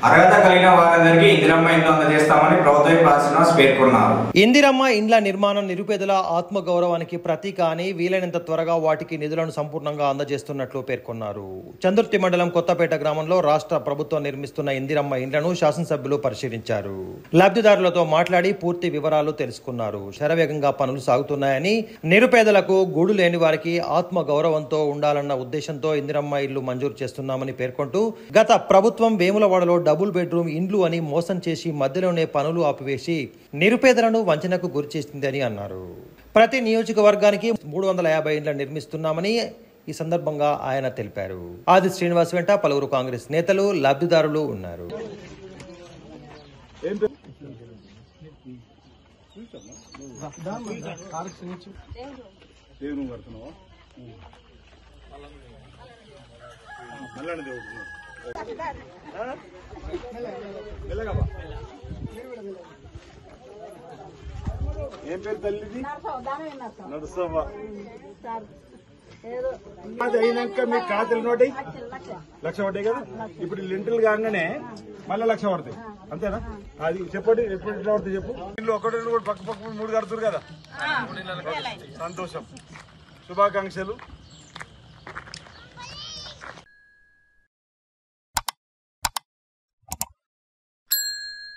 అర్హత కలిగిన వారందరికీ ఇందిరమ్మ ఇండ్లు అందజేస్తామని ప్రభుత్వ శ్రీనివాస్ పేర్కొన్నారు. ఇందిరమ్మ ఇండ్ల నిర్మాణం నిరుపేదల ఆత్మగౌరవానికి ప్రతీక అని వీలైనంత త్వరగా వాటికి నిధులను సంపూర్ణంగా అందజేస్తున్నట్లు పేర్కొన్నారు. చందుర్తి మండలం కొత్తపేట గ్రామంలో రాష్ట్ర ప్రభుత్వం నిర్మిస్తున్న ఇందిరమ్మ ఇండ్లను శాసనసభ్యులు పరిశీలించారు. లబ్ధిదారులతో మాట్లాడి పూర్తి వివరాలు తెలుసుకున్నారు. శరవేగంగా పనులు సాగుతున్నాయని, నిరుపేదలకు గూడు లేని వారికి ఆత్మగౌరవంతో ఉండాలన్న ఉద్దేశంతో ఇందిరమ్మ ఇల్లు మంజూరు చేస్తున్నామని పేర్కొంటూ, గత ప్రభుత్వం వేములవాడలో డబుల్ బెడ్రూమ్ ఇండ్లు అని మోసం చేసి మధ్యలోనే పనులు ఆపివేసి నిరుపేదలను వంచనకు గురిచేసిందని అన్నారు. ప్రతి నియోజకవర్గానికి 350 ఇండ్లు నిర్మిస్తున్నామని ఈ సందర్భంగా ఆయన తెలిపారు. ఆది శ్రీనివాస్ వెంట పలువురు కాంగ్రెస్ నేతలు, లబ్ధిదారులు ఉన్నారు. ఏం పేరు తల్లిది? నడుస్తావా? అది అయినాక మీ ఖాతాలు నోటి 1,00,000 పడ్డాయి కదా. ఇప్పుడు లింటలు కాగానే మళ్ళీ 1,00,000 పడతాయి, అంతేనా? అది చెప్పండి, ఎప్పుడు ఎట్లా పడతాయి చెప్పు. ఇల్లు ఒకటి కూడా పక్క 3 కడుతురు కదా. సంతోషం, శుభాకాంక్షలు.